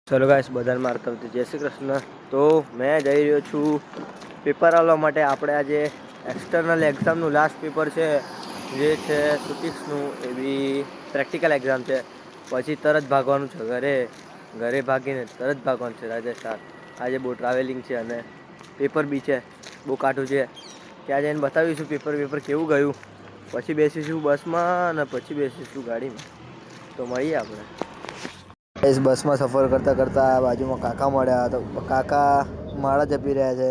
ચલો ગાઈસ, બધાને મારા તરફથી જય શ્રી કૃષ્ણ. તો મેં જઈ રહ્યો છું પેપર આપવા માટે. આપણે આજે એક્સટર્નલ એક્ઝામનું લાસ્ટ પેપર છે, જે છે સુટિક્સનું. એવી પ્રેક્ટિકલ એક્ઝામ છે. પછી તરત ભાગવાનું છે ઘરે ભાગીને તરત ભાગવાનું છે રાજસ્થાન. આજે બહુ ટ્રાવેલિંગ છે અને પેપર બી છે, બહુ કાઠું છે. ત્યાં જઈને બતાવીશું પેપર કેવું ગયું. પછી બેસીશું બસમાં અને પછી બેસીશું ગાડીમાં. તો મળીએ આપણે. બસમાં સફર કરતાં કરતાં બાજુમાં કાકા મળ્યા. તો કાકા માળા જપી રહ્યા છે,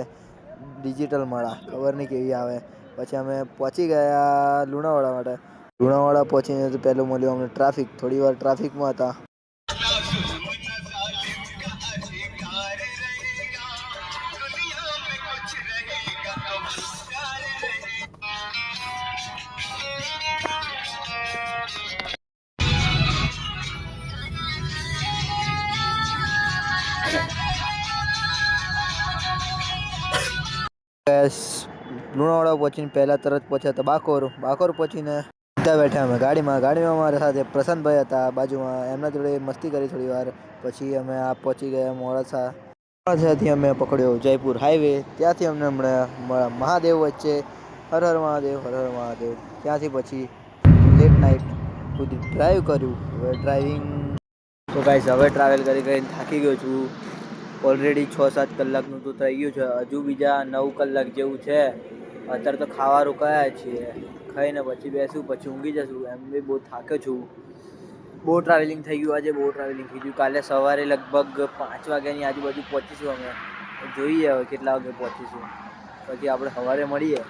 ડિજિટલ માળા. ખબર નહીં કેવી આવે. પછી અમે પહોંચી ગયા લુણાવાડા માટે. લુણાવાડા પહોંચીને તો પહેલું મળ્યું અમને ટ્રાફિક. થોડી વાર ટ્રાફિકમાં હતા. લુણાવાડા પહોંચીને પહેલાં તરત પહોંચ્યા હતા બાકોર પહોંચીને ત્યાં બેઠા અમે ગાડીમાં અમારા સાથે પ્રશાંતભાઈ હતા બાજુમાં. એમના જોડે મસ્તી કરી થોડી વાર. પછી અમે પહોંચી ગયા મોડાસાથી અમે પકડ્યો જયપુર હાઈવે. ત્યાંથી અમને હમણાં મહાદેવ વચ્ચે હર હર મહાદેવ. ત્યાંથી પછી લેટ નાઇટ સુધી ડ્રાઈવ કર્યું. તો ગાઈસ, હવે ટ્રાવેલ કરીને થાકી ગયો છું. ઓલરેડી 6-7 કલાકનું તો થઈ ગયું છે. હજુ બીજા 9 કલાક જેવું છે. અત્યારે તો ખાવા રોકાયા છીએ. ખાઈને પછી બેસું, પછી ઊંઘી જશું. એમ બી બહુ થાક્યો છું. બહુ ટ્રાવેલિંગ થઈ ગયું આજે. કાલે સવારે લગભગ 5 વાગ્યાની આજુબાજુ પહોંચીશું અમે. જોઈએ હવે કેટલા વાગે પહોંચીશું. પછી આપણે સવારે મળીએ.